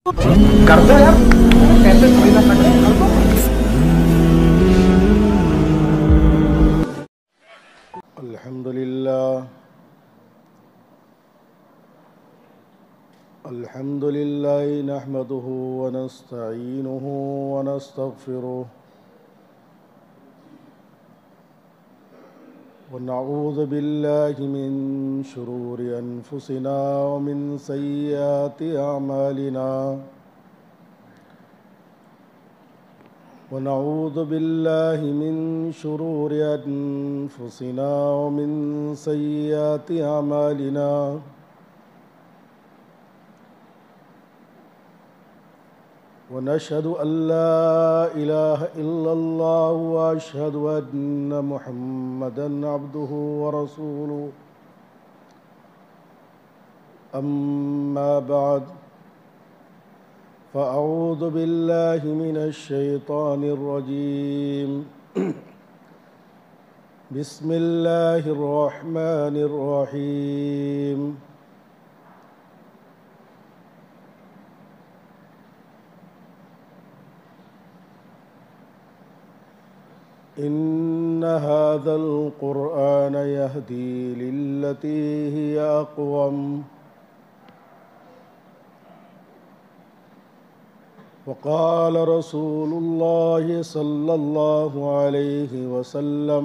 کر دو یار کیسے کوئی نہ کر دو. الحمد لله نحمده ونستعينه ونستغفره ونعوذ بالله من شرور أنفسنا ومن سيئات أعمالنا ونعوذ بالله من شرور أنفسنا ومن سيئات أعمالنا ونشهد أن لا إله إلا الله وأشهد أن محمدًا عبده ورسوله أما بعد فأعوذ بالله من الشيطان الرجيم بسم الله الرحمن الرحيم إن هذا القرآن يهدي للتي هي أقوم وقال رسول الله صلى الله عليه وسلم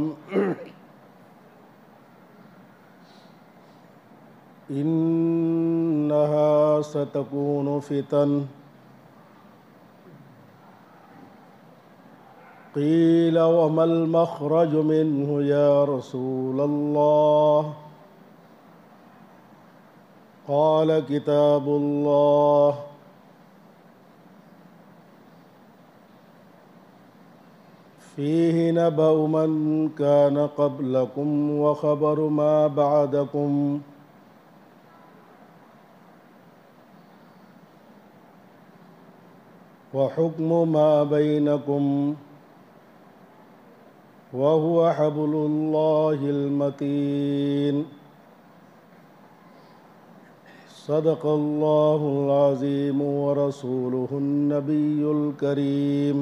إنها ستكون فتن قيل وما المخرج منه يا رسول الله قال كتاب الله فيه نبأ من كان قبلكم وخبر ما بعدكم وحكم ما بينكم وهو حبل الله المتين صدق الله العظيم ورسوله النبي الكريم.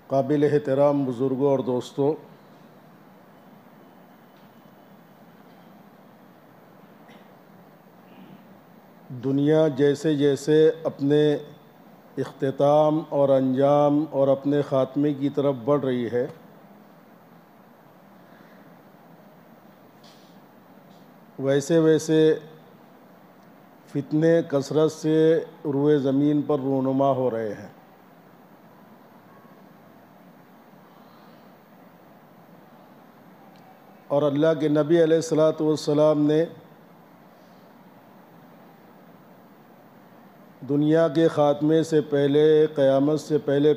قابل احترام بزرگوں اور دوستوں، دنیا جیسے جیسے اپنے اختتام اور انجام اور اپنے خاتمے کی طرف بڑھ رہی ہے، ویسے ویسے فتنے کثرت سے روئے زمین پر رونما ہو رہے ہیں. اور اللہ کے نبی علیہ الصلاۃ والسلام نے دنیا کے خاتمے سے پہلے، قیامت سے پہلے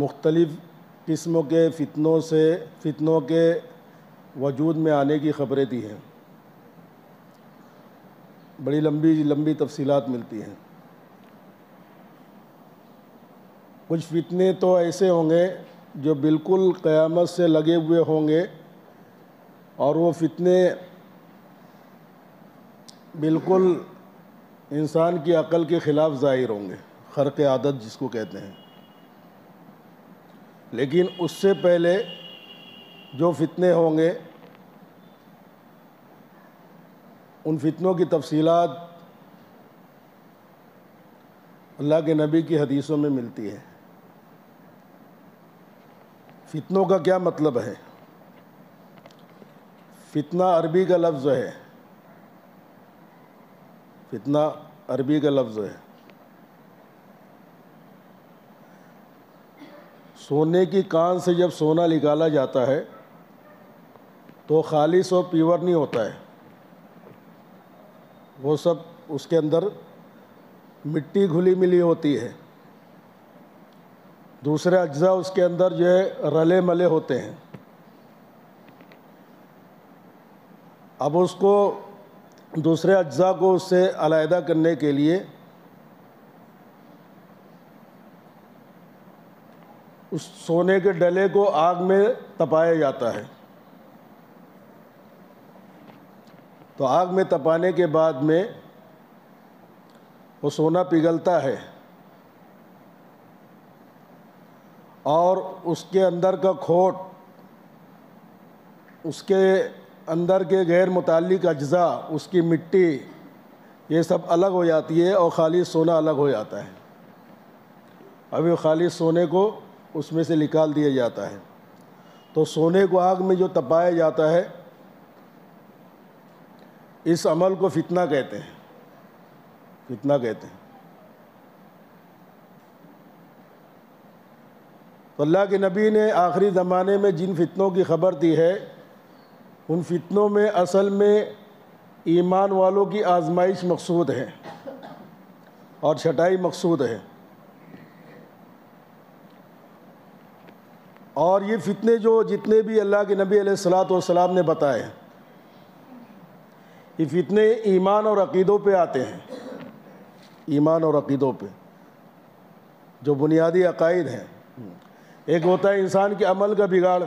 مختلف قسموں کے فتنوں کے وجود میں آنے کی خبریں دی ہیں. بڑی لمبی تفصیلات ملتی ہیں. کچھ فتنے تو ایسے ہوں گے جو بالکل قیامت سے لگے ہوئے ہوں گے، اور وہ فتنے بالکل انسان کی عقل کے خلاف ظاہر ہوں گے، خرق عادت جس کو کہتے ہیں. لیکن اس سے پہلے جو فتنے ہوں گے، ان فتنوں کی تفصیلات اللہ کے نبی کی حدیثوں میں ملتی ہے. فتنوں کا کیا مطلب ہے؟ فتنہ عربی کا لفظ ہے. فتنہ عربی کا لفظ ہے. سونے کی کان سے جب سونا نکالا جاتا ہے تو خالص و پیور نہیں ہوتا ہے، وہ سب اس کے اندر مٹی گھلی ملی ہوتی ہے. دوسرے اجزاء اس کے اندر جو ہے رلے ملے ہوتے ہیں. اب اس کو دوسرے اجزاء کو اس سے علیحدہ کرنے کے لیے اس سونے کے ڈلے کو آگ میں تپایا جاتا ہے. تو آگ میں تپانے کے بعد میں وہ سونا پگھلتا ہے اور اس کے اندر کا کھوٹ، اس کے اندر کے غیر متعلق اجزاء، اس کی مٹی، یہ سب الگ ہو جاتی ہے اور خالص سونا الگ ہو جاتا ہے. ابھی خالص سونے کو اس میں سے نکال دیا جاتا ہے. تو سونے کو آگ میں جو تپایا جاتا ہے، اس عمل کو فتنہ کہتے ہیں. فتنہ کہتے ہیں. تو اللہ کے نبی نے آخری زمانے میں جن فتنوں کی خبر دی ہے، ان فتنوں میں اصل میں ایمان والوں کی آزمائش مقصود ہے اور چھٹائی مقصود ہے. اور یہ فتنے جو جتنے بھی اللہ کے نبی علیہ الصلوۃ والسلام نے بتائے، یہ فتنے ایمان اور عقیدوں پہ آتے ہیں. ایمان اور عقیدوں پہ جو بنیادی عقائد ہیں. ایک ہوتا ہے انسان کے عمل کا بگاڑ،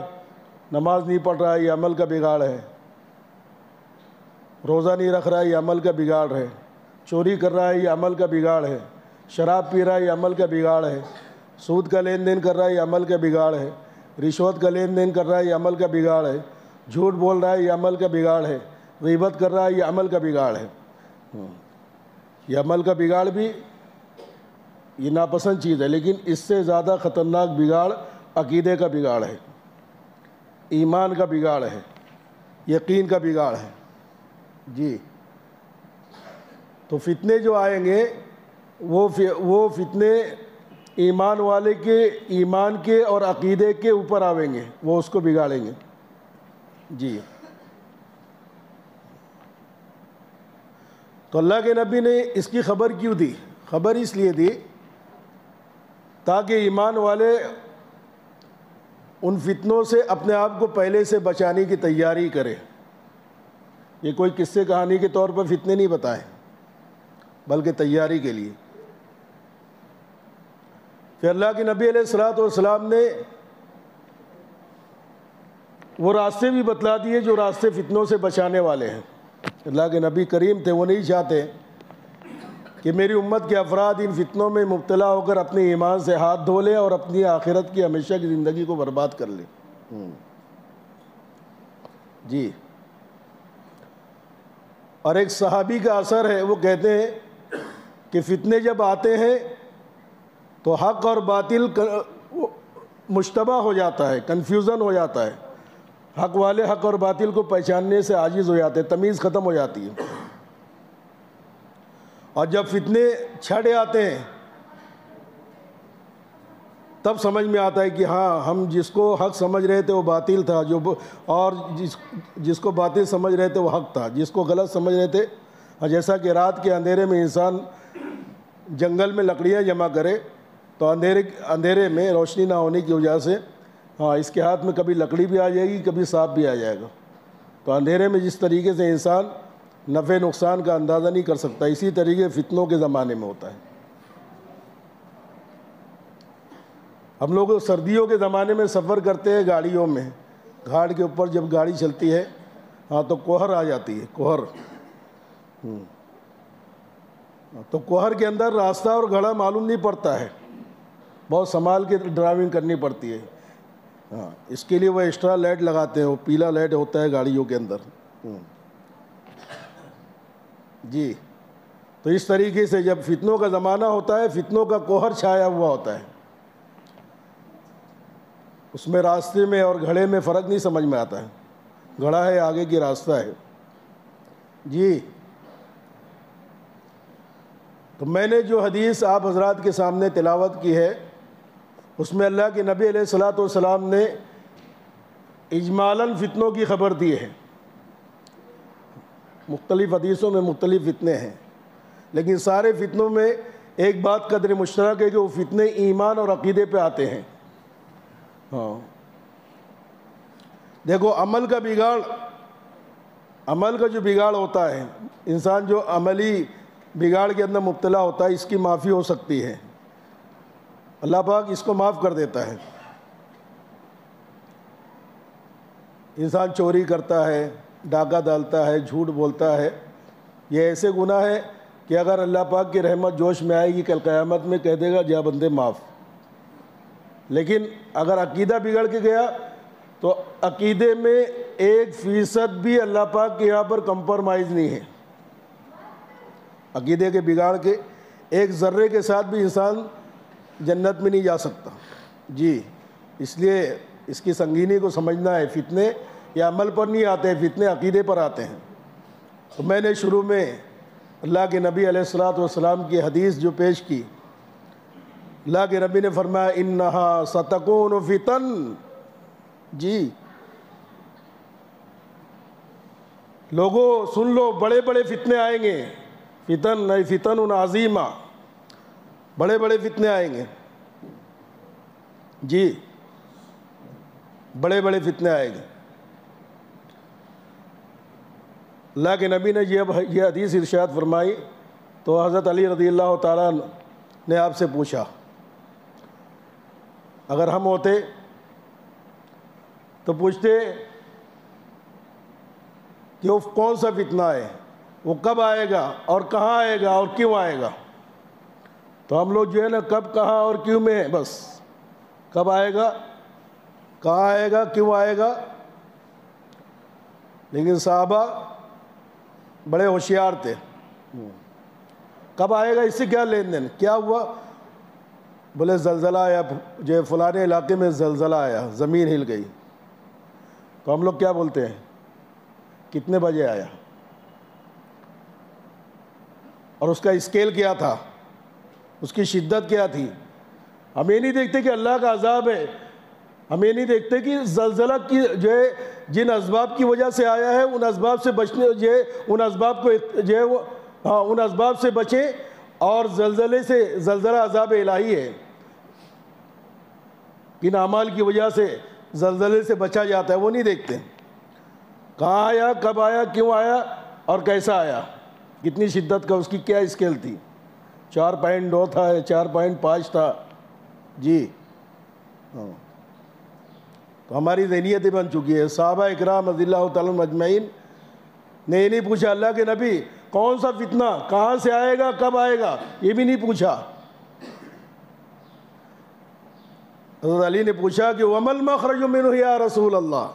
نماز نہیں پڑھ رہا ہے، یہ عمل کا بگاڑ ہے. روزہ نہیں رکھ رہا ہے، یہ عمل کا بگاڑ ہے. چوری کر رہا ہے، یہ عمل کا بگاڑ ہے. شراب پی رہا ہے، یہ عمل کا بگاڑ ہے. سود کا لین دین کر رہا ہے، یہ عمل کا بگاڑ ہے. رشوت کا لین دین کر رہا ہے، یہ عمل کا بگاڑ ہے. جھوٹ بول رہا ہے، یہ عمل کا بگاڑ ہے. غیبت کر رہا ہے، یہ عمل کا بگاڑ ہے. یہ عمل کا بگاڑ بھی یہ ناپسند چیز ہے، لیکن اس سے زیادہ خطرناک بگاڑ عقیدے کا بگاڑ ہے، ایمان کا بگاڑ ہے، یقین کا بگاڑ ہے. جی. تو فتنے جو آئیں گے وہ فتنے ایمان والے کے ایمان کے اور عقیدے کے اوپر آویں گے، وہ اس کو بگاڑیں گے. جی. تو اللہ کے نبی نے اس کی خبر کیوں دی؟ خبر اس لیے دی تاکہ ایمان والے ان فتنوں سے اپنے آپ کو پہلے سے بچانے کی تیاری کرے. یہ کوئی قصے کہانی کے طور پر فتنے نہیں بتائے، بلکہ تیاری کے لیے. پھر اللہ کے نبی علیہ الصلوۃ والسلام نے وہ راستے بھی بتلا دیے جو راستے فتنوں سے بچانے والے ہیں. اللہ کے نبی کریم تھے، وہ نہیں چاہتے کہ میری امت کے افراد ان فتنوں میں مبتلا ہو کر اپنے ایمان سے ہاتھ دھو لیں اور اپنی آخرت کی ہمیشہ کی زندگی کو برباد کر لیں. جی. اور ایک صحابی کا اثر ہے، وہ کہتے ہیں کہ فتنے جب آتے ہیں تو حق اور باطل مشتبہ ہو جاتا ہے، کنفیوژن ہو جاتا ہے. حق والے حق اور باطل کو پہچاننے سے عاجز ہو جاتے ہیں، تمیز ختم ہو جاتی ہے. اور جب فتنے چھڑے آتے ہیں تب سمجھ میں آتا ہے کہ ہاں، ہم جس کو حق سمجھ رہے تھے وہ باطل تھا، اور جس کو باطل سمجھ رہے تھے وہ حق تھا. جس کو غلط سمجھ رہے تھے، جیسا کہ رات کے اندھیرے میں انسان جنگل میں لکڑیاں جمع کرے تو اندھیرے میں روشنی نہ ہونے کی وجہ سے اس کے ہاتھ میں کبھی لکڑی بھی آ جائے گی، کبھی سانپ بھی آ جائے گا. تو اندھیرے میں جس طریقے سے انسان نفع نقصان کا اندازہ نہیں کر سکتا، اسی طریقے فتنوں کے زمانے میں ہوتا ہے. ہم لوگ سردیوں کے زمانے میں سفر کرتے ہیں گاڑیوں میں، گھاٹ کے اوپر جب گاڑی چلتی ہے تو کوہر آ جاتی ہے. کوہر تو کوہر کے اندر راستہ اور گھڑا معلوم نہیں پڑتا ہے، بہت سنبھال کے ڈرائیونگ کرنی پڑتی ہے. اس کے لیے وہ ایکسٹرا لائٹ لگاتے ہیں، وہ پیلا لائٹ ہوتا ہے گاڑیوں کے اندر. جی. تو اس طریقے سے جب فتنوں کا زمانہ ہوتا ہے، فتنوں کا کوہر چھایا ہوا ہوتا ہے، اس میں راستے میں اور گھڑے میں فرق نہیں سمجھ میں آتا ہے. گھڑا ہے، آگے کی راستہ ہے. جی. تو میں نے جو حدیث آپ حضرات کے سامنے تلاوت کی ہے، اس میں اللہ کے نبی علیہ الصلوۃ والسلام نے اجمالاً فتنوں کی خبر دی ہے. مختلف حدیثوں میں مختلف فتنے ہیں، لیکن سارے فتنوں میں ایک بات قدر مشترک ہے کہ وہ فتنے ایمان اور عقیدے پہ آتے ہیں. دیکھو، عمل کا جو بگاڑ ہوتا ہے، انسان جو عملی بگاڑ کے اندر مبتلا ہوتا ہے، اس کی معافی ہو سکتی ہے. اللہ پاک اس کو معاف کر دیتا ہے. انسان چوری کرتا ہے، ڈاکہ ڈالتا ہے، جھوٹ بولتا ہے، یہ ایسے گناہ ہے کہ اگر اللہ پاک کی رحمت جوش میں آئے گی کل قیامت میں کہہ دے گا جا بندے معاف۔ لیکن اگر عقیدہ بگڑ کے گیا تو عقیدے میں 1% بھی اللہ پاک کے یہاں پر کمپرمائز نہیں ہے۔ عقیدے کے بگاڑ کے 1 ذرے کے ساتھ بھی انسان جنت میں نہیں جا سکتا۔ جی، اس لیے اس کی سنگینی کو سمجھنا ہے۔ فتنے یہ عمل پر نہیں آتے ہیں، فتنے عقیدے پر آتے ہیں۔ تو میں نے شروع میں اللہ کے نبی علیہ الصلوۃ والسلام کی حدیث جو پیش کی، اللہ کے نبی نے فرمایا انہا ستکون فتن۔ جی لوگوں سن لو، بڑے بڑے فتنے آئیں گے، فتن عظیمہ، بڑے بڑے فتنے آئیں گے۔ جی بڑے بڑے فتنے آئیں گے۔ اللہ کے نبی نے یہ حدیث ارشاد فرمائی تو حضرت علی رضی اللہ تعالیٰ نے آپ سے پوچھا، اگر ہم ہوتے تو پوچھتے کہ وہ کون سا فتنہ ہے، وہ کب آئے گا اور کہاں آئے گا اور کیوں آئے گا؟ تو ہم لوگ جو ہے نا کب، کہاں اور کیوں میں ہیں، بس کب آئے گا، کہاں آئے گا، کیوں آئے گا۔ لیکن صحابہ بڑے ہوشیار تھے، کب آئے گا اس سے کیا لین دین، کیا ہوا، بولے زلزلہ آیا، جو فلانے علاقے میں زلزلہ آیا، زمین ہل گئی۔ تو ہم لوگ کیا بولتے ہیں، کتنے بجے آیا اور اس کا اسکیل کیا تھا، اس کی شدت کیا تھی۔ ہم یہ نہیں دیکھتے کہ اللہ کا عذاب ہے، ہم یہ نہیں دیکھتے کہ زلزلہ کی جو ہے جن اسباب کی وجہ سے آیا ہے ان اسباب سے بچنے، جو ہے ان اسباب کو جو ہے وہ ان اسباب سے بچیں، اور زلزلے سے، زلزلہ عذاب الہی ہے، ان اعمال کی وجہ سے زلزلے سے بچا جاتا ہے، وہ نہیں دیکھتے۔ کہاں آیا، کب آیا، کیوں آیا اور کیسا آیا، کتنی شدت کا، اس کی کیا اسکیل تھی، 4.2 تھا، 4.5 تھا۔ جی تو ہماری ذہنیت بن چکی ہے۔ صحابہ اکرام رضی اللہ تعالیٰ عنہم اجمعین نے یہ نہیں پوچھا اللہ کے نبی کون سا فتنہ کہاں سے آئے گا، کب آئے گا، یہ بھی نہیں پوچھا۔ حضرت علی نے پوچھا کہ وَمَا الْمَخْرَجُ مِنْهُ یا رسول اللہ۔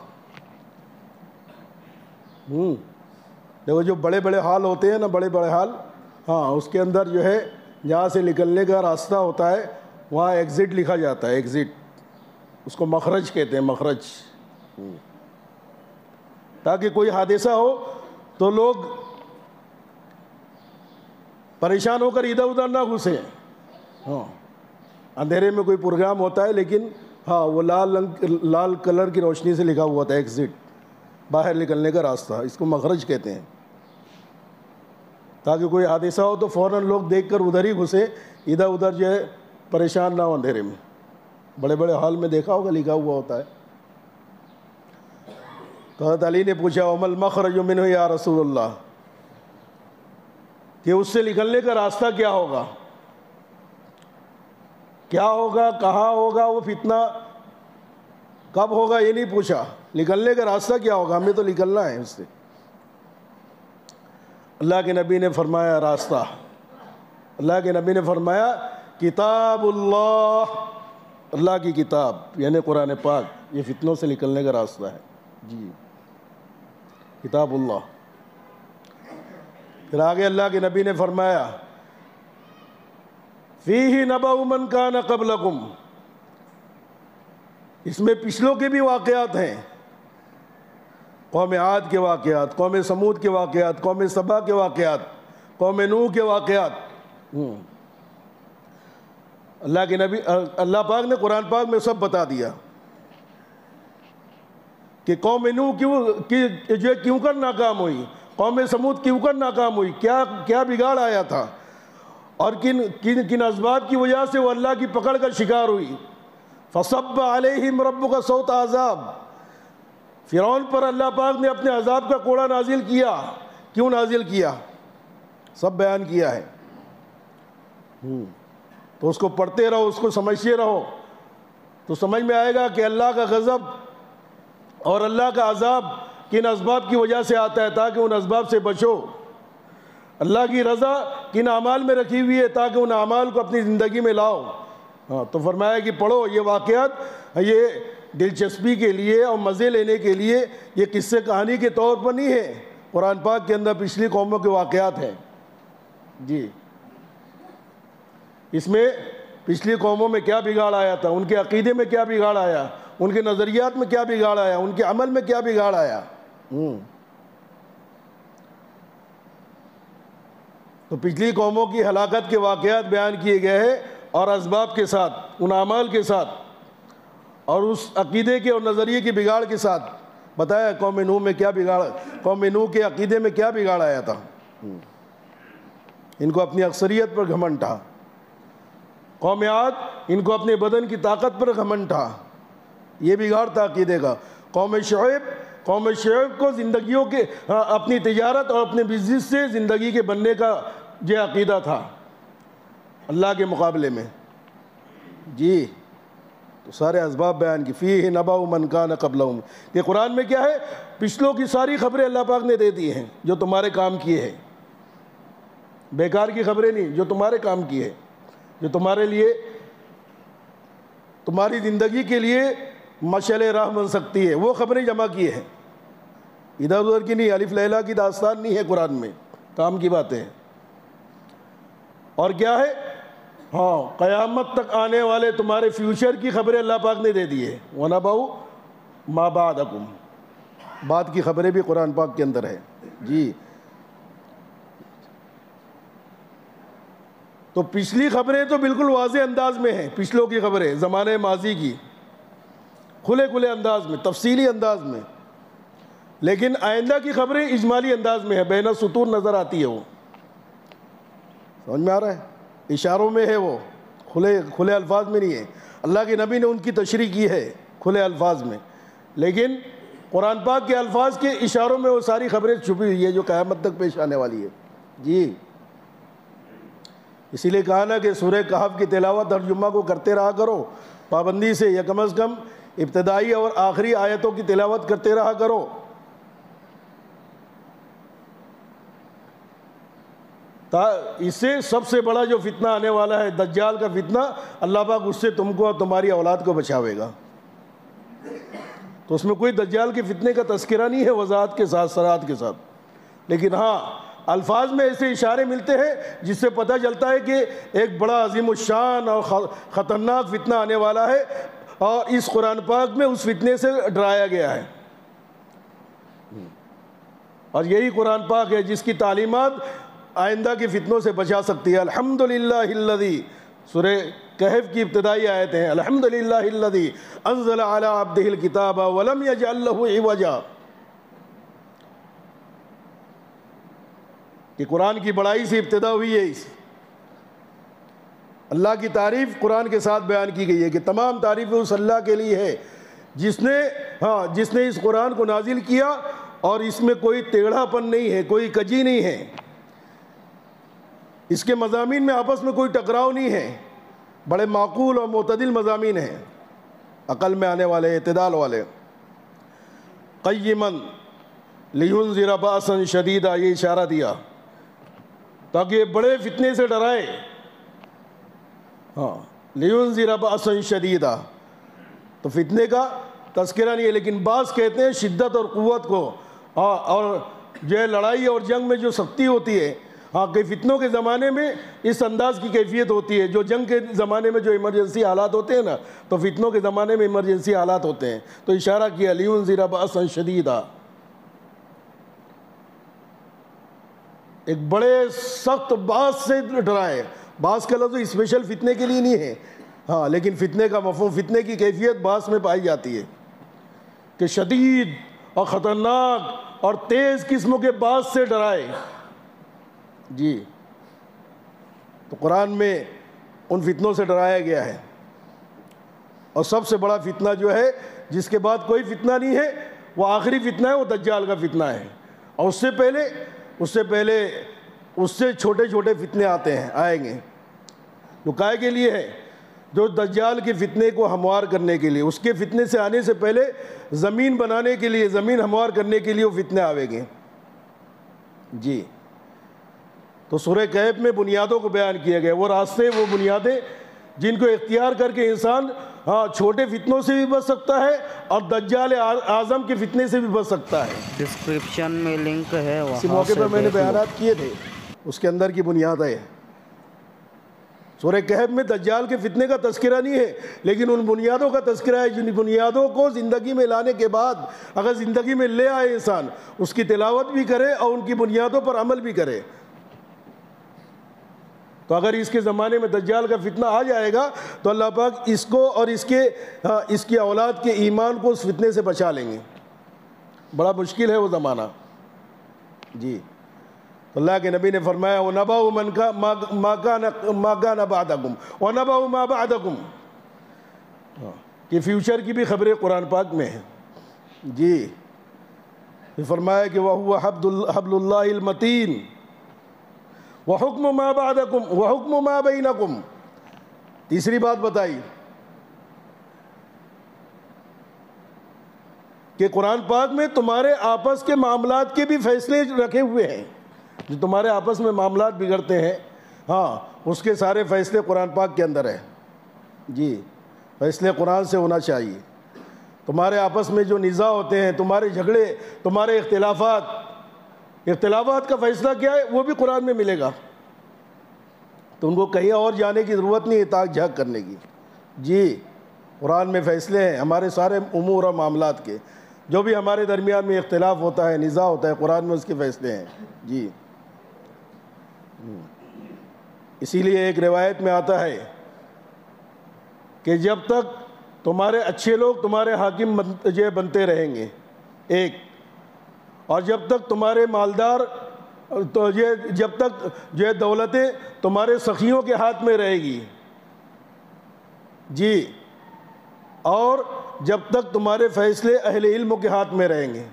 دیکھو جو بڑے بڑے حال ہوتے ہیں نا، بڑے بڑے حال، ہاں اس کے اندر جو ہے جہاں سے نکلنے کا راستہ ہوتا ہے وہاں ایگزٹ لکھا جاتا ہے، ایگزٹ، اس کو مخرج کہتے ہیں، مخرج، تاکہ کوئی حادثہ ہو تو لوگ پریشان ہو کر ادھر ادھر نہ گھسیں۔ ہاں اندھیرے میں کوئی پروگرام ہوتا ہے لیکن ہاں وہ لال کلر کی روشنی سے لکھا ہوا ہوتا ہے ایگزٹ، باہر نکلنے کا راستہ، اس کو مخرج کہتے ہیں، تاکہ کوئی حادثہ ہو تو فوراً لوگ دیکھ کر ادھر ہی گھسے، ادھر ادھر جو ہے پریشان نہ ہو اندھیرے میں۔ بڑے بڑے حال میں دیکھا ہوگا لکھا ہوا ہوتا ہے۔ تو حضرت علی نے پوچھا وَمَا الْمَخْرَجُ مِنْهُ یا رسول اللہ، کہ اس سے نکلنے کا راستہ کیا ہوگا، کیا ہوگا، کہاں ہوگا وہ فتنہ، کب ہوگا، یہ نہیں پوچھا، نکلنے کا راستہ کیا ہوگا، ہمیں تو نکلنا ہے اس سے۔ اللہ کے نبی نے فرمایا راستہ، اللہ کے نبی نے فرمایا کتاب اللہ، اللہ کی کتاب یعنی قرآن پاک، یہ فتنوں سے نکلنے کا راستہ ہے۔ جی کتاب اللہ۔ پھر آگے اللہ کے نبی نے فرمایا فیہ نبأ من کان قبلکم، اس میں پچھلوں کے بھی واقعات ہیں، قوم عاد کے واقعات، قوم سمود کے واقعات، قوم سبا کے واقعات، قوم نوح کے واقعات۔ اللہ کے نبی، اللہ پاک نے قرآن پاک میں سب بتا دیا کہ قوم نوح کیوں کر ناکام ہوئی، قوم سمود کیوں کر ناکام ہوئی، کیا بگاڑ آیا تھا، اور کن اسباب کی وجہ سے وہ اللہ کی پکڑ کا شکار ہوئی۔ فصب علیہم ربک صوت عذاب، فرعون پر اللہ پاک نے اپنے عذاب کا کوڑا نازل کیا، کیوں نازل کیا، سب بیان کیا ہے۔ تو اس کو پڑھتے رہو، اس کو سمجھتے رہو تو سمجھ میں آئے گا کہ اللہ کا غضب اور اللہ کا عذاب کن اسباب کی وجہ سے آتا ہے؟ تاکہ ان اسباب سے بچو۔ اللہ کی رضا کن اعمال میں رکھی ہوئی ہے؟ تاکہ ان اعمال کو اپنی زندگی میں لاؤ۔ تو فرمایا کہ پڑھو یہ واقعات، یہ دلچسپی کے لیے اور مزے لینے کے لیے، یہ قصے کہانی کے طور پر نہیں ہے، قرآن پاک کے اندر پچھلی قوموں کے واقعات ہیں۔ جی، اس میں پچھلی قوموں میں کیا بگاڑ آیا تھا، ان کے عقیدے میں کیا بگاڑ آیا، ان کے نظریات میں کیا بگاڑ آیا، ان کے عمل میں کیا بگاڑ آیا۔ تو پچھلی قوموں کی ہلاکت کے واقعات بیان کیے گئے ہیں، اور اسباب کے ساتھ، ان اعمال کے ساتھ، اور اس عقیدے کے اور نظریے کی بگاڑ کے ساتھ بتایا قوم نوح میں کیا بگاڑ، قوم نوح کے عقیدے میں کیا بگاڑ آیا تھا۔ ان کو اپنی اکثریت پر گھمنڈ تھا۔ قوم عاد، ان کو اپنے بدن کی طاقت پر گھمنڈ تھا، یہ بگاڑ تھا عقیدے کا۔ قوم شعیب کو زندگیوں کے اپنی تجارت اور اپنے بزنس سے زندگی کے بننے کا یہ عقیدہ تھا اللہ کے مقابلے میں۔ جی، تو سارے اسباب بیان کی، فیہ نبأ من کان قبلہم، کہ قرآن میں کیا ہے؟ پچھلوں کی ساری خبریں اللہ پاک نے دے دی ہیں جو تمہارے کام کیے ہیں، بیکار کی خبریں نہیں، جو تمہارے کام کیے، جو تمہارے لیے، تمہاری زندگی کے لیے مشعل راہ بن سکتی ہے، وہ خبریں جمع کی ہیں، ادھر ادھر کی نہیں، الف لیلہ کی داستان نہیں ہے قرآن میں، کام کی باتیں ہیں۔ اور کیا ہے؟ قیامت تک آنے والے تمہارے فیوچر کی خبریں اللہ پاک نے دے دی ہے۔ وَنَبَأُ مَا بَعْدَكُمْ، بعد کی خبریں بھی قرآن پاک کے اندر ہے۔ جی، تو پچھلی خبریں تو بالکل واضح انداز میں ہیں، پچھلوں کی خبریں زمانے ماضی کی، کھلے انداز میں، تفصیلی انداز میں، لیکن آئندہ کی خبریں اجمالی انداز میں ہے، بین السطور نظر آتی ہے، وہ سمجھ میں آ رہا ہے؟ اشاروں میں ہے، وہ کھلے الفاظ میں نہیں ہے۔ اللہ کے نبی نے ان کی تشریح کی ہے کھلے الفاظ میں، لیکن قرآن پاک کے الفاظ کے اشاروں میں وہ ساری خبریں چھپی ہوئی ہے جو قیامت تک پیش آنے والی ہے۔ جی، اسی لیے کہا نا کہ سورہ کہف کی تلاوت ہر جمعہ کو کرتے رہا کرو پابندی سے، یا کم از کم ابتدائی اور آخری آیتوں کی تلاوت کرتے رہا کرو۔ اس سے سب سے بڑا جو فتنہ آنے والا ہے، دجال کا فتنہ، اللہ پاک اس سے تم کو اور تمہاری اولاد کو بچاوے گا۔ تو اس میں کوئی دجال کے فتنے کا تذکرہ نہیں ہے وضاحت کے ساتھ، صراحت کے ساتھ، لیکن ہاں الفاظ میں ایسے اشارے ملتے ہیں جس سے پتہ چلتا ہے کہ ایک بڑا عظیم الشان اور خطرناک فتنہ آنے والا ہے، اور اس قرآن پاک میں اس فتنے سے ڈرایا گیا ہے۔ اور یہی قرآن پاک ہے جس کی تعلیمات آئندہ کے فتنوں سے بچا سکتی ہے۔ الحمدللہ الذی، سورہ کہف کی ابتدائی آیتیں ہیں، الحمدللہ الذی انزل علی عبدہ الکتاب ولم یجعل لہ عوجا، کہ قرآن کی بڑائی سے ابتدا ہوئی ہے، اس اللہ کی تعریف قرآن کے ساتھ بیان کی گئی ہے کہ تمام تعریفیں اس اللہ کے لیے ہے جس نے اس قرآن کو نازل کیا، اور اس میں کوئی ٹیڑھا پن نہیں ہے، کوئی کجی نہیں ہے، اس کے مضامین میں آپس میں کوئی ٹکراؤ نہیں ہے، بڑے معقول اور معتدل مضامین ہیں، عقل میں آنے والے، اعتدال والے۔ قیما لینذر باسا شدیدا، یہ اشارہ دیا تاکہ یہ بڑے فتنے سے ڈرائے۔ لینذر باسا شدیدا، تو فتنے کا تذکرہ نہیں ہے، لیکن بعض کہتے ہیں شدت اور قوت کو، اور جو ہے لڑائی اور جنگ میں جو سختی ہوتی ہے، کہ فتنوں کے زمانے میں اس انداز کی کیفیت ہوتی ہے، جو جنگ کے زمانے میں جو ایمرجنسی حالات ہوتے ہیں نا، تو فتنوں کے زمانے میں ایمرجنسی حالات ہوتے ہیں، تو اشارہ کیا لینذر باسا شدیدا، ایک بڑے سخت باس سے ڈرائے۔ باس کا لفظ اسپیشل فتنے کے لیے نہیں ہے، لیکن فتنے کا مفہوم، فتنے کی کیفیت باس میں پائی جاتی ہے کہ شدید اور خطرناک اور تیز قسموں کے باس سے ڈرائے۔ جی، تو قرآن میں ان فتنوں سے ڈرایا گیا ہے، اور سب سے بڑا فتنہ جو ہے جس کے بعد کوئی فتنہ نہیں ہے، وہ آخری فتنہ ہے، وہ دجال کا فتنہ ہے، اور اس سے پہلے اس سے چھوٹے چھوٹے فتنے آتے ہیں، آئیں گے، جو کائے کے لیے ہے، جو دجال کے فتنے کو ہموار کرنے کے لیے، اس کے فتنے سے آنے سے پہلے زمین بنانے کے لیے، زمین ہموار کرنے کے لیے وہ فتنے آوے گے. جی تو سورہ کہف میں بنیادوں کو بیان کیا گیا، وہ راستے، وہ بنیادیں جن کو اختیار کر کے انسان چھوٹے فتنوں سے بھی بچ سکتا ہے اور دجال اعظم کے فتنے سے بھی بچ سکتا ہے. ڈسکرپشن میں لنک ہے، اسی وہاں موقع سے پر میں نے دیکھ لو. بیانات کیے تھے، اس کے اندر کی بنیاد ہے. سورہ کہف میں دجال کے فتنے کا تذکرہ نہیں ہے، لیکن ان بنیادوں کا تذکرہ ہے جن بنیادوں کو زندگی میں لانے کے بعد اگر زندگی میں لے آئے انسان، اس کی تلاوت بھی کرے اور ان کی بنیادوں پر عمل بھی کرے. تو اگر اس کے زمانے میں دجال کا فتنہ آ جائے گا تو اللہ پاک اس کو اور اس کی اولاد کے ایمان کو اس فتنے سے بچا لیں گے. بڑا مشکل ہے وہ زمانہ. جی اللہ کے نبی نے فرمایا وَنَبَأُ مَا كَانَ بَعْدَكُمْ وَنَبَأُ مَا بَعْدَكُمْ، کہ فیوچر کی بھی خبریں قرآن پاک میں ہیں. جی یہ فرمایا کہ وَهُوَ حَبْلُ اللَّهِ الْمَتِينُ وَحُكْمُ مَا بَعْدَكُمْ وَحُكْمُ مَا بَيْنَكُمْ. تیسری بات بتائی کہ قرآن پاک میں تمہارے آپس کے معاملات کے بھی فیصلے رکھے ہوئے ہیں. جو تمہارے آپس میں معاملات بگڑتے ہیں، اس کے سارے فیصلے قرآن پاک کے اندر ہیں. جی فیصلے قرآن سے ہونا چاہیے. تمہارے آپس میں جو نزاع ہوتے ہیں، تمہارے جھگڑے، تمہارے اختلافات کا فیصلہ کیا ہے وہ بھی قرآن میں ملے گا. تو ان کو کہیں اور جانے کی ضرورت نہیں ہے تاک جھاک کرنے کی. جی قرآن میں فیصلے ہیں ہمارے سارے امور اور معاملات کے. جو بھی ہمارے درمیان میں اختلاف ہوتا ہے، نزاع ہوتا ہے، قرآن میں اس کے فیصلے ہیں. جی اسی لیے ایک روایت میں آتا ہے کہ جب تک تمہارے اچھے لوگ تمہارے حاکم بنتے رہیں گے ایک، اور جب تک تمہارے مالدار جب تک جو دولتیں تمہارے سخیوں کے ہاتھ میں رہے گی. جی اور جب تک تمہارے فیصلے اہل علم کے ہاتھ میں رہیں گے.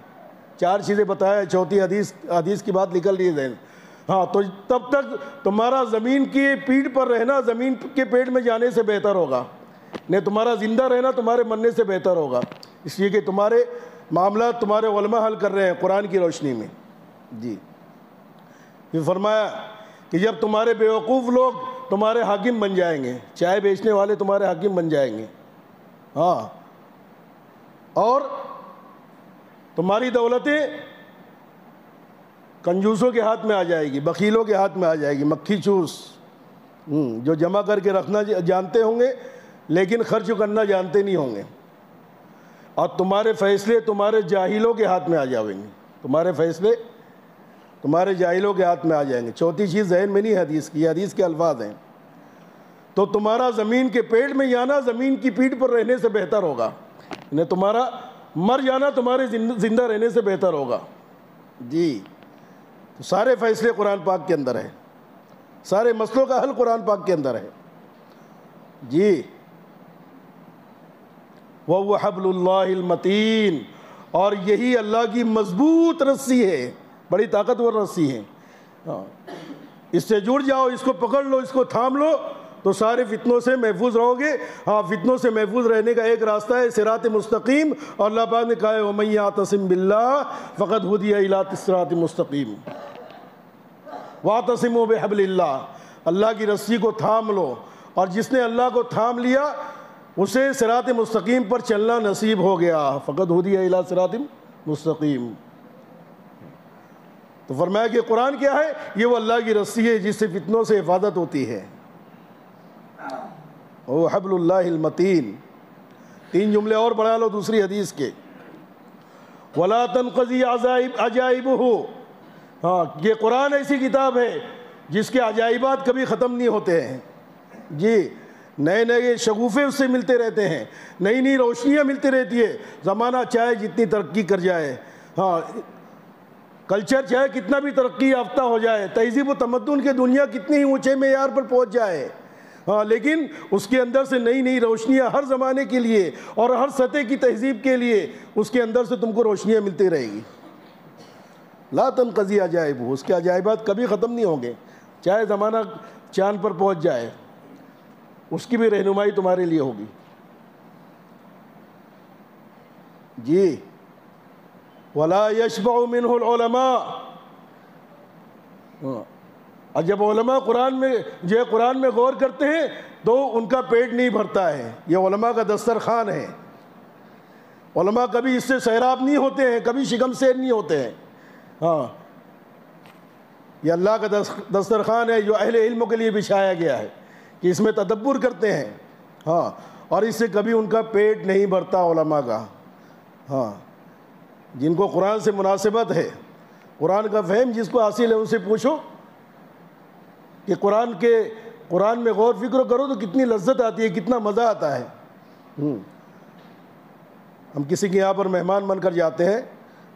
چار چیزیں بتایا، چوتھی حدیث کی بات نکل رہی ہے ذہن. تو تب تک تمہارا زمین کی پیٹھ پر رہنا زمین کے پیٹ میں جانے سے بہتر ہوگا، نہیں تمہارا زندہ رہنا تمہارے مرنے سے بہتر ہوگا. اس لیے کہ تمہارے معاملات تمہارے علماء حل کر رہے ہیں قرآن کی روشنی میں. جی یہ فرمایا کہ جب تمہارے بیوقوف لوگ تمہارے حاکم بن جائیں گے، چائے بیچنے والے تمہارے حاکم بن جائیں گے، اور تمہاری دولتیں کنجوسوں کے ہاتھ میں آ جائے گی، بخیلوں کے ہاتھ میں آ جائے گی، مکھی چوس جو جمع کر کے رکھنا جانتے ہوں گے لیکن خرچ کرنا جانتے نہیں ہوں گے. اور تمہارے فیصلے تمہارے جاہلوں کے ہاتھ میں آ جائیں گے، تمہارے فیصلے تمہارے جاہلوں کے ہاتھ میں آ جائیں گے. چوتھی چیز ذہن میں نہیں حدیث کی، حدیث کے الفاظ ہیں. تو تمہارا زمین کے پیٹ میں جانا زمین کی پیٹھ پر رہنے سے بہتر ہوگا، یعنی تمہارا مر جانا تمہارے زندہ رہنے سے بہتر ہوگا. جی تو سارے فیصلے قرآن پاک کے اندر ہیں، سارے مسئلوں کا حل قرآن پاک کے اندر ہے. جی وَهُوَ حَبْلُ اللَّهِ الْمَتِينُ، اور یہی اللہ کی مضبوط رسی ہے، بڑی طاقتور رسی ہے. اس سے جڑ جاؤ، اس کو پکڑ لو، اس کو تھام لو تو سارے فتنوں سے محفوظ رہو گے. فتنوں سے محفوظ رہنے کا ایک راستہ ہے صراط مستقیم، اور اللہ پاک نے کہا ہے وَمَن يَعْتَصِم بِاللَّهِ فَقَدْ هُدِيَ إِلَىٰ صِرَاطٍ مُسْتَقِيمٍ. وَاعْتَصِمُوا بِحَبْلِ اللَّهِ، اللہ کی رسی کو تھام لو، اور جس نے اللہ کو تھام لیا اسے صراط مستقیم پر چلنا نصیب ہو گیا. فَقَدْ هُدِيَ إِلَىٰ صِرَاطٍ مُسْتَقِيمٍ. تو فرمایا کہ قرآن کیا ہے؟ یہ وہ اللہ کی رسی ہے جس سے فتنوں سے حفاظت ہوتی ہے. وہ حبل اللہ المتین. تین جملے اور بڑھا لو دوسری حدیث کے. وَلَا تَنْقَضِي عَجَائِبُهُ، یہ قرآن ایسی کتاب ہے جس کے عجائبات کبھی ختم نہیں ہوتے ہیں. جی نئے نئے شگوفے اس سے ملتے رہتے ہیں، نئی نئی روشنیاں ملتی رہتی ہے. زمانہ چاہے جتنی ترقی کر جائے، کلچر چاہے کتنا بھی ترقی یافتہ ہو جائے، تہذیب و تمدن کے دنیا کتنی ہی اونچے معیار پر پہنچ جائے، لیکن اس کے اندر سے نئی نئی روشنیاں ہر زمانے کے لیے اور ہر سطح کی تہذیب کے لیے اس کے اندر سے تم کو روشنیاں ملتی رہے گی. لا تنقضی عجائب، اس کے عجائبات کبھی ختم نہیں ہوں گے، چاہے زمانہ چاند پر پہنچ جائے. اس کی بھی رہنمائی تمہارے لیے ہوگی. جی وَلَا يَشْبَعُ مِنْهُ الْعُلَمَاء. اور جب علماء قرآن میں غور کرتے ہیں تو ان کا پیٹ نہیں بھرتا ہے. یہ علماء کا دسترخوان ہے. علماء کبھی اس سے سیراب نہیں ہوتے ہیں, کبھی شکم سیر نہیں ہوتے ہیں. ہاں یہ اللہ کا دسترخوان ہے جو اہل علم کے لیے بچھایا گیا ہے کہ اس میں تدبر کرتے ہیں. ہاں اور اس سے کبھی ان کا پیٹ نہیں بھرتا علماء کا. ہاں جن کو قرآن سے مناسبت ہے, قرآن کا فہم جس کو حاصل ہے, ان سے پوچھو کہ قرآن میں غور فکر کرو تو کتنی لذت آتی ہے, کتنا مزہ آتا ہے. ہم کسی کے یہاں پر مہمان بن کر جاتے ہیں,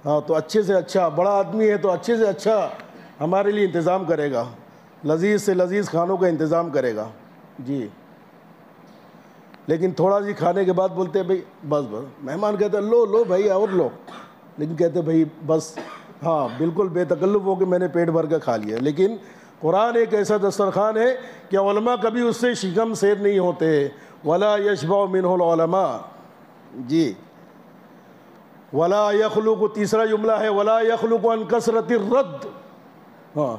ہاں تو اچھے سے اچھا, بڑا آدمی ہے تو اچھے سے اچھا ہمارے لیے انتظام کرے گا, لذیذ سے لذیذ کھانوں کا انتظام کرے گا. جی لیکن تھوڑا سی کھانے کے بعد بولتے ہیں بھائی بس مہمان کہتے ہیں لو بھائی اور لو, لیکن کہتے ہیں بھائی بس, ہاں بالکل بے تکلف ہو کہ میں نے پیٹ بھر کے کھا لیا. لیکن قرآن ایک ایسا دسترخوان ہے کہ علماء کبھی اس سے شکم سیر نہیں ہوتے. وَلَا يَشْبَعُ مِنْهُ الْعُلَمَاء. جی وَلَا يَخْلُقُ, تیسرا جملہ ہے وَلَا يَخْلُقُ عَنْ كَثْرَةِ الرَّدِّ. ہاں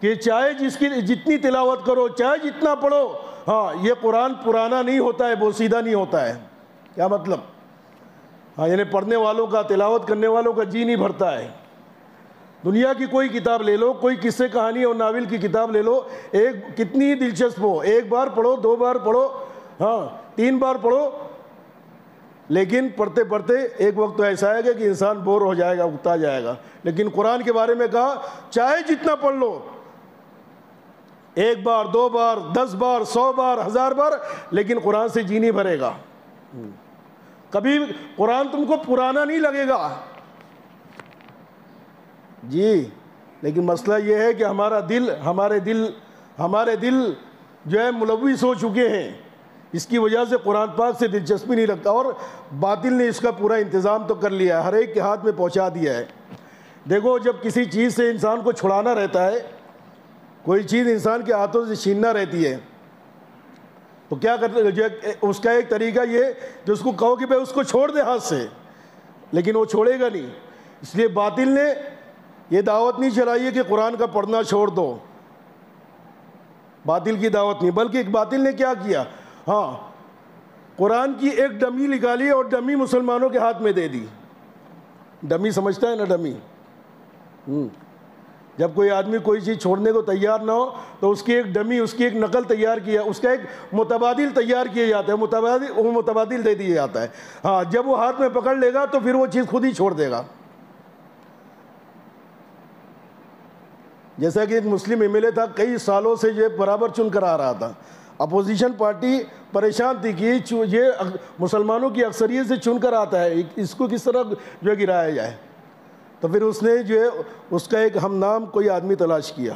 کہ چاہے جتنی تلاوت کرو, چاہے جتنا پڑھو, ہاں یہ قرآن پرانا نہیں ہوتا ہے, بوسیدہ نہیں ہوتا ہے. کیا مطلب؟ ہاں یعنی پڑھنے والوں کا, تلاوت کرنے والوں کا جی نہیں بھرتا ہے. دنیا کی کوئی کتاب لے لو, کوئی قصے کہانی اور ناول کی کتاب لے لو, ایک کتنی دلچسپ ہو, ایک بار پڑھو, 2 بار پڑھو, ہاں 3 بار پڑھو, لیکن پڑھتے پڑھتے ایک وقت تو ایسا آئے گا کہ انسان بور ہو جائے گا, اکتا جائے گا. لیکن قرآن کے بارے میں کہا چاہے جتنا پڑھ لو, 1 بار 2 بار 10 بار 100 بار 1000 بار, لیکن قرآن سے جی نہیں بھرے گا. کبھی قرآن تم کو پرانا نہیں لگے گا. جی لیکن مسئلہ یہ ہے کہ ہمارے دل جو ہے ملوث ہو چکے ہیں. اس کی وجہ سے قرآن پاک سے دلچسپی نہیں رکھتا, اور باطل نے اس کا پورا انتظام تو کر لیا ہے, ہر ایک کے ہاتھ میں پہنچا دیا ہے. دیکھو جب کسی چیز سے انسان کو چھڑانا رہتا ہے, کوئی چیز انسان کے ہاتھوں سے چھیننا رہتی ہے, تو کیا کرتے, اس کا ایک طریقہ یہ کہ اس کو کہو کہ بھائی اس کو چھوڑ دے ہاتھ سے, لیکن وہ چھوڑے گا نہیں. اس لیے باطل نے یہ دعوت نہیں چلائی ہے کہ قرآن کا پڑھنا چھوڑ دو, باطل کی دعوت نہیں, بلکہ ایک باطل نے کیا کیا, ہاں قرآن کی ایک ڈمی نکالی اور ڈمی مسلمانوں کے ہاتھ میں دے دی. ڈمی سمجھتا ہے نا, ڈمی. جب کوئی آدمی کوئی چیز چھوڑنے کو تیار نہ ہو تو اس کی ایک ڈمی, اس کی ایک نقل تیار کیا, اس کا ایک متبادل تیار کیا جاتا ہے, وہ متبادل دے دیا جاتا ہے. ہاں جب وہ ہاتھ میں پکڑ لے گا تو پھر وہ چیز خود ہی چھوڑ دے گا. جیسا کہ ایک مسلم ایم ایل اے تھا, کئی سالوں سے یہ برابر چن کر آ رہا تھا, اپوزیشن پارٹی پریشان تھی کہ یہ مسلمانوں کی اکثریت سے چن کر آتا ہے, اس کو کس طرح جو ہے گرایا جائے. تو پھر اس نے جو ہے اس کا ایک ہم نام کوئی آدمی تلاش کیا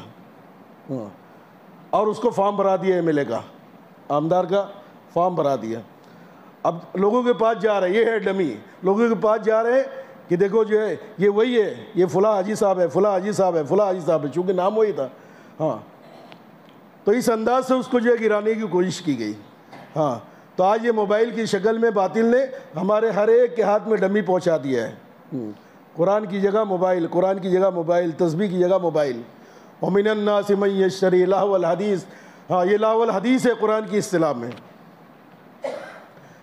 اور اس کو فارم بھرا دیا, ایم ایل اے کا, آمدار کا فارم بھرا دیا. اب لوگوں کے پاس جا رہے, یہ ہے ڈمی, لوگوں کے پاس جا رہے کہ دیکھو جو ہے یہ وہی ہے, یہ فلاں حاجی صاحب ہے, فلاں حاجی صاحب ہے, فلاں حاجی صاحب ہے, چونکہ نام وہی تھا. ہاں تو اس انداز سے اس کو جو ہے گرانے کی کوشش کی گئی. ہاں تو آج یہ موبائل کی شکل میں باطل نے ہمارے ہر ایک کے ہاتھ میں ڈمی پہنچا دیا ہے. قرآن کی جگہ موبائل, قرآن کی جگہ موبائل, تسبیح کی جگہ موبائل. وَمِنَ النَّاسِ مَن يَشْتَرِي لَهْوَ الْحَدِيثِ. ہاں یہ لہو الحدیث ہے قرآن کی اصطلاح میں,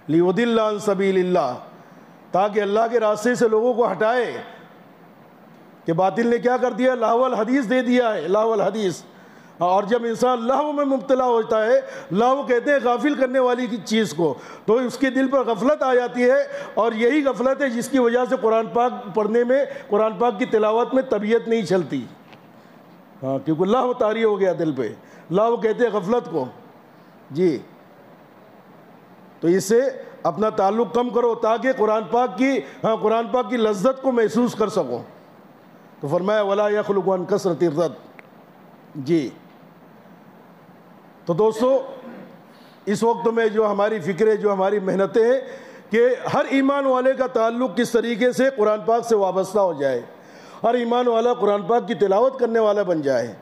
لِيُضِلَّ عَن سَبِيلِ اللَّهِ, تاکہ اللہ کے راستے سے لوگوں کو ہٹائے. کہ باطل نے کیا کر دیا, لہو الحدیث دے دیا ہے, لہو الحدیث. اور جب انسان لہو میں مبتلا ہوتا ہے, لہو کہتے ہیں غافل کرنے والی چیز کو, تو اس کے دل پر غفلت آ جاتی ہے, اور یہی غفلت ہے جس کی وجہ سے قرآن پاک پڑھنے میں, قرآن پاک کی تلاوت میں طبیعت نہیں چلتی. ہاں کیونکہ لہو طاری ہو گیا دل پہ, لہو کہتے ہیں غفلت کو. جی تو اس سے اپنا تعلق کم کرو تاکہ قرآن پاک کی لذت کو محسوس کر سکو. تو فرمایا وَلَا يَخْلُقُ عَنْ كَثْرَةِ الرَّدِّ. جی تو دوستو اس وقت میں جو ہماری فکریں, جو ہماری محنتیں ہیں کہ ہر ایمان والے کا تعلق کس طریقے سے قرآن پاک سے وابستہ ہو جائے, ہر ایمان والا قرآن پاک کی تلاوت کرنے والا بن جائے.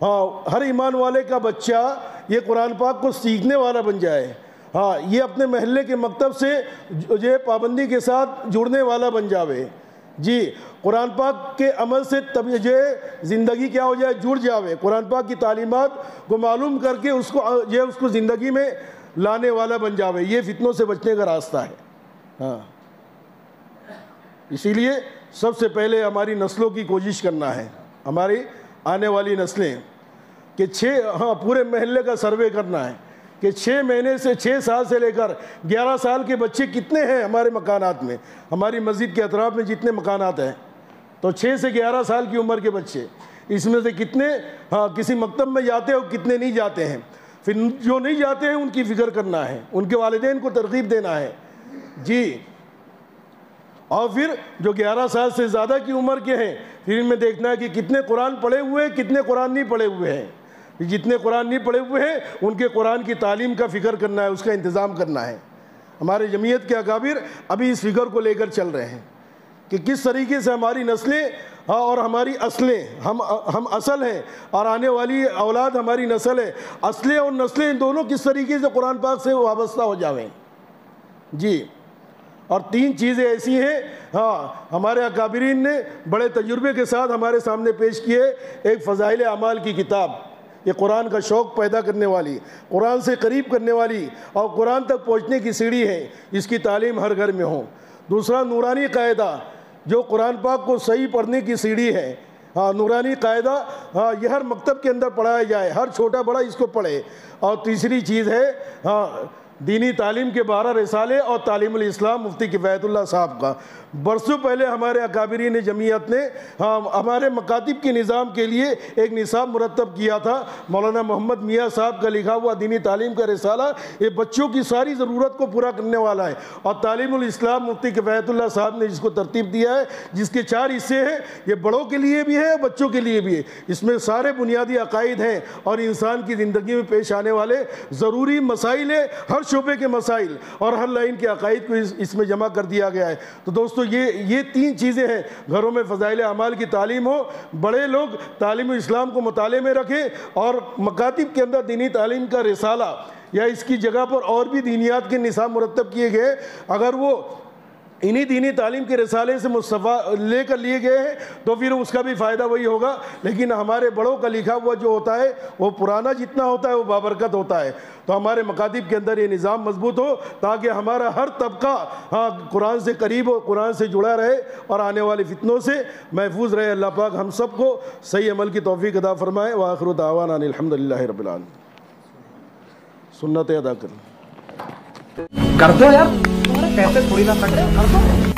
ہاں ہر ایمان والے کا بچہ یہ قرآن پاک کو سیکھنے والا بن جائے، ہاں یہ اپنے محلے کے مکتب سے یہ پابندی کے ساتھ جڑنے والا بن جاوے، جی قرآن پاک کے عمل سے تب یہ زندگی کیا ہو جائے، جڑ جاوے، قرآن پاک کی تعلیمات کو معلوم کر کے اس کو زندگی میں لانے والا بن جاوے۔ یہ فتنوں سے بچنے کا راستہ ہے۔ ہاں اسی لیے سب سے پہلے ہماری نسلوں کی کوشش کرنا ہے، ہماری آنے والی نسلیں کہ پورے محلے کا سروے کرنا ہے کہ 6 سال سے لے کر 11 سال کے بچے کتنے ہیں ہمارے مکانات میں، ہماری مسجد کے اطراف میں جتنے مکانات ہیں، تو 6 سے 11 سال کی عمر کے بچے، اس میں سے کتنے کسی مکتب میں جاتے ہیں اور کتنے نہیں جاتے ہیں، پھر جو نہیں جاتے ہیں ان کی فکر کرنا ہے، ان کے والدین کو ترغیب دینا ہے، جی اور پھر جو 11 سال سے زیادہ کی عمر کے ہیں پھر ان میں دیکھنا ہے کہ کتنے قرآن پڑھے ہوئے ہیں، کتنے قرآن نہیں پڑھے ہوئے ہیں، جتنے قرآن نہیں پڑھے ہوئے ہیں ان کے قرآن کی تعلیم کا فکر کرنا ہے، اس کا انتظام کرنا ہے۔ ہمارے جمعیت کے اکابر ابھی اس فکر کو لے کر چل رہے ہیں کہ کس طریقے سے ہماری نسلیں اور ہماری اصلیں، ہم اصل ہیں اور آنے والی اولاد ہماری نسل ہے، اصلیں اور نسلیں دونوں کس طریقے سے قرآن پاک سے وابستہ ہو جاویں، جی اور 3 چیزیں ایسی ہیں ہمارے اکابرین نے بڑے تجربے کے ساتھ ہمارے سامنے پیش کیے۔ ایک فضائل اعمال کی کتاب، یہ قرآن کا شوق پیدا کرنے والی، قرآن سے قریب کرنے والی اور قرآن تک پہنچنے کی سیڑھی ہے، اس کی تعلیم ہر گھر میں ہو۔ دوسرا نورانی قاعدہ، جو قرآن پاک کو صحیح پڑھنے کی سیڑھی ہے، نورانی قاعدہ یہ ہر مکتب کے اندر پڑھایا جائے، ہر چھوٹا بڑا اس کو پڑھے۔ اور تیسری چیز ہے دینی تعلیم کے 12 رسالے اور تعلیم الاسلام مفتی کفایت اللہ صاحب کا۔ برسوں پہلے ہمارے اکابرین جمعیت نے ہمارے مکاتب کے نظام کے لیے ایک نصاب مرتب کیا تھا، مولانا محمد میاں صاحب کا لکھا ہوا دینی تعلیم کا رسالہ، یہ بچوں کی ساری ضرورت کو پورا کرنے والا ہے، اور تعلیم الاسلام مفتی کفایت اللہ صاحب نے جس کو ترتیب دیا ہے، جس کے 4 حصے ہیں، یہ بڑوں کے لیے بھی ہے بچوں کے لیے بھی ہے۔ اس میں سارے بنیادی عقائد ہیں اور انسان کی زندگی میں پیش آنے والے ضروری مسائل ہیں، ہر شعبے کے مسائل اور ہر لائن کے عقائد کو اس میں جمع کر دیا گیا ہے۔ تو دوستو یہ 3 چیزیں ہیں، گھروں میں فضائل اعمال کی تعلیم ہو، بڑے لوگ تعلیم اسلام کو مطالعے میں رکھیں، اور مکاتب کے اندر دینی تعلیم کا رسالہ یا اس کی جگہ پر اور بھی دینیات کے نصاب مرتب کیے گئے، اگر وہ انہی دینی تعلیم کے رسالے سے لے کر لیے گئے ہیں تو پھر اس کا بھی فائدہ وہی ہوگا، لیکن ہمارے بڑوں کا لکھا ہوا جو ہوتا ہے وہ پرانا جتنا ہوتا ہے وہ بابرکت ہوتا ہے۔ تو ہمارے مکاتب کے اندر یہ نظام مضبوط ہو تاکہ ہمارا ہر طبقہ قرآن سے قریب ہو، قرآن سے جڑا رہے اور آنے والے فتنوں سے محفوظ رہے۔ اللہ پاک ہم سب کو صحیح عمل کی توفیق عطا فرمائے۔ وآخر دعوانا ان الحمدللہ رب العالمین۔ سنتیں ادا کریں، کر دو یار، کیسے تھوڑی نہ کر دو، کر دو۔